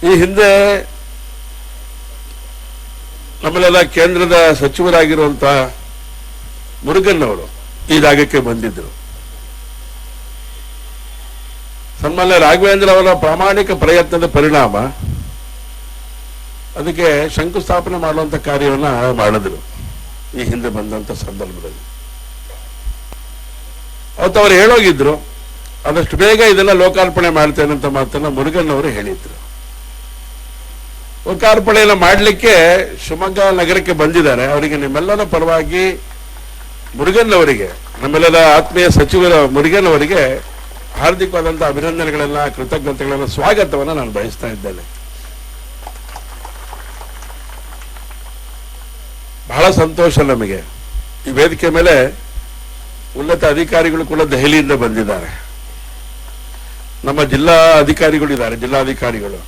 ಈ ಹಿಂದೆ ನಮ್ಮಲ್ಲೆಲ್ಲ ಕೇಂದ್ರದ ಸಚಿವರಾಗಿರುವಂತ ಮುರುಗನ್ ಅವರು ಈ ಜಾಗಕ್ಕೆ ಬಂದಿದ್ರು. ಸನ್ಮಾನ್ಯ ರಾಘವೇಂದ್ರ ಅವರ ಪ್ರಾಮಾಣಿಕ ಪ್ರಯತ್ನದ ಪರಿಣಾಮ ಅದಕ್ಕೆ ಶಂಕುಸ್ಥಾಪನೆ ಮಾಡುವಂತ ಕಾರ್ಯವನ್ನ ಮಾಡಿದ್ರು ಈ ಹಿಂದೆ ಬಂದಂತ ಸಂದರ್ಭದಲ್ಲಿ. ಅವತ್ತು ಅವರು ಹೇಳೋಗಿದ್ರು, ಆದಷ್ಟು ಬೇಗ ಇದೆಲ್ಲ ಲೋಕಾರ್ಪಣೆ ಮಾಡ್ತೇನೆ ಅಂತ ಮಾತನ್ನ ಮುರುಗನ್ ಅವರು ಹೇಳಿದ್ರು. ಲೋಕಾರ್ಪಣೆಯನ್ನು ಮಾಡಲಿಕ್ಕೆ ಶಿವಮೊಗ್ಗ ನಗರಕ್ಕೆ ಬಂದಿದ್ದಾರೆ. ಅವರಿಗೆ ನಿಮ್ಮೆಲ್ಲರ ಪರವಾಗಿ ಮುರುಗನ್ ಅವರಿಗೆ, ನಮ್ಮೆಲ್ಲರ ಆತ್ಮೀಯ ಸಚಿವರ ಮುರುಗನ್ ಅವರಿಗೆ ಹಾರ್ದಿಕವಾದಂತಹ ಅಭಿನಂದನೆಗಳನ್ನ, ಕೃತಜ್ಞತೆಗಳನ್ನ, ಸ್ವಾಗತವನ್ನ ನಾನು ಬಯಸ್ತಾ ಇದ್ದೇನೆ. ಬಹಳ ಸಂತೋಷ ನಮಗೆ. ಈ ವೇದಿಕೆ ಮೇಲೆ ಉನ್ನತ ಅಧಿಕಾರಿಗಳು ಕೂಡ ದೆಹಲಿಯಿಂದ ಬಂದಿದ್ದಾರೆ. ನಮ್ಮ ಜಿಲ್ಲಾ ಅಧಿಕಾರಿಗಳು ಇದ್ದಾರೆ, ಜಿಲ್ಲಾಧಿಕಾರಿಗಳು,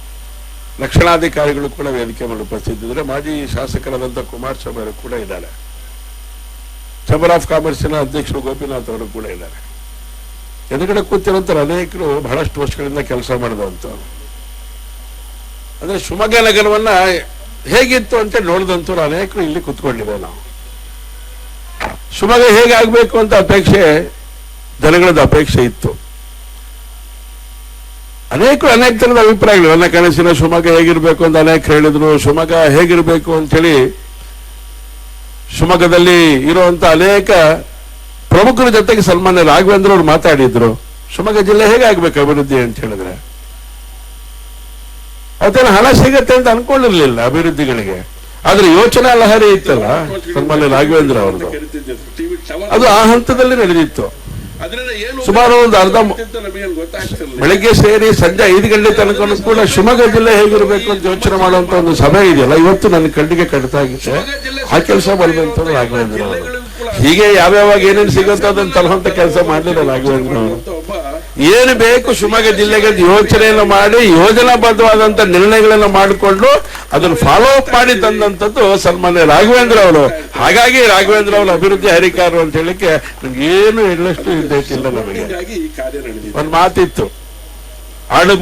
ರಕ್ಷಣಾಧಿಕಾರಿಗಳು ಕೂಡ ವೇದಿಕೆ ಮೇಲೆ ಉಪಸ್ಥಿತಿದ್ದಾರೆ. ಮಾಜಿ ಶಾಸಕರಾದಂಥ ಕುಮಾರಸ್ವಾಮಿ ಅವರು ಕೂಡ ಇದ್ದಾರೆ. ಚೇಂಬರ್ ಆಫ್ ಕಾಮರ್ಸಿನ ಅಧ್ಯಕ್ಷರು ಗೋಪಿನಾಥ್ ಅವರು ಕೂಡ ಇದ್ದಾರೆ. ಎದುರುಗಡೆ ಕೂತಿರುವಂತ ಅನೇಕರು ಬಹಳಷ್ಟು ವರ್ಷಗಳಿಂದ ಕೆಲಸ ಮಾಡಿದಂಥವ್ರು. ಅಂದ್ರೆ ಶಿವಮೊಗ್ಗ ನಗರವನ್ನ ಹೇಗಿತ್ತು ಅಂತ ನೋಡಿದಂಥವ್ರು ಅನೇಕರು ಇಲ್ಲಿ ಕೂತ್ಕೊಂಡಿದ್ದೇವೆ ನಾವು. ಶಿವಮೊಗ್ಗ ಹೇಗಾಗಬೇಕು ಅಂತ ಅಪೇಕ್ಷೆ, ಜನಗಳದ್ದು ಅಪೇಕ್ಷೆ ಇತ್ತು. ಅನೇಕ ತರದ ಅಭಿಪ್ರಾಯಗಳು, ನನ್ನ ಕನಸಿನ ಶಿವಮೊಗ್ಗ ಹೇಗಿರ್ಬೇಕು ಅಂತ ಅನೇಕರು ಹೇಳಿದ್ರು. ಶಿವಮೊಗ್ಗ ಹೇಗಿರ್ಬೇಕು ಅಂತೇಳಿ ಶಿವಮೊಗ್ಗದಲ್ಲಿ ಇರುವಂತ ಅನೇಕ ಪ್ರಮುಖರ ಜೊತೆಗೆ ಸನ್ಮಾನ್ಯ ರಾಘವೇಂದ್ರ ಅವರು ಮಾತಾಡಿದ್ರು. ಶಿವಮೊಗ್ಗ ಜಿಲ್ಲೆ ಹೇಗಾಗ್ಬೇಕು ಅಭಿವೃದ್ಧಿ ಅಂತ ಹೇಳಿದ್ರೆ, ಅವತ್ತೇನು ಹಣ ಸಿಗತ್ತೆ ಅಂತ ಅನ್ಕೊಂಡಿರ್ಲಿಲ್ಲ ಅಭಿವೃದ್ಧಿಗಳಿಗೆ. ಆದ್ರೆ ಯೋಚನಾ ಲಹರಿ ಇತ್ತಲ್ಲ ಸನ್ಮಾನ್ಯ ರಾಘವೇಂದ್ರ ಅವ್ರದ್ದು, ಅದು ಆ ಹಂತದಲ್ಲಿ ನಡೆದಿತ್ತು. ಸುಮಾರು ಒಂದು ಅರ್ಧ ಬೆಳಗ್ಗೆ ಸೇರಿ ಸಂಜೆ 5 ಗಂಟೆ ತನಕ ಕೂಡ ಶಿವಮೊಗ್ಗ ಜಿಲ್ಲೆ ಹೇಗಿರ್ಬೇಕು ಅಂತ ಯೋಚನೆ ಮಾಡುವಂತ ಒಂದು ಸಭೆ ಇದೆಯಲ್ಲ, ಇವತ್ತು ನನ್ನ ಕಣ್ಣಿಗೆ ಕಟ್ಟಾಗಿದೆ. ಆ ಕೆಲಸ ಮಾಡಬೇಕು ರಾಘವೇಂದ್ರ ಅವರು. ಹೀಗೆ ಯಾವ್ಯಾವಾಗ ಏನೇನು ಸಿಗುತ್ತೋ ಅದನ್ನು ತರುವಂತ ಕೆಲಸ ಮಾಡಲಿಲ್ಲ ರಾಘವೇಂದ್ರ ಅವರು. ಏನು ಬೇಕು ಶಿವಮೊಗ್ಗ ಜಿಲ್ಲೆಗೆ ಯೋಚನೆಯನ್ನು ಮಾಡಿ ಯೋಜನಾಬದ್ಧವಾದಂತ ನಿರ್ಣಯಗಳನ್ನು ಮಾಡಿಕೊಂಡು ಅದನ್ನು ಫಾಲೋ ಅಪ್ ಮಾಡಿ ತಂದಂಥದ್ದು ಸನ್ಮಾನ್ಯ ರಾಘವೇಂದ್ರ ಅವರು. ಹಾಗಾಗಿ ರಾಘವೇಂದ್ರ ಅವರ ಅಭಿವೃದ್ಧಿ ಹರಿಕಾರರು ಅಂತ ಹೇಳಿಕ್ಕೆ ನಮ್ಗೆ ಏನು ಹೇಳಷ್ಟು ಇಲ್ಲ. ನಮಗೆ ಒಂದು ಮಾತಿತ್ತು, ಆಡು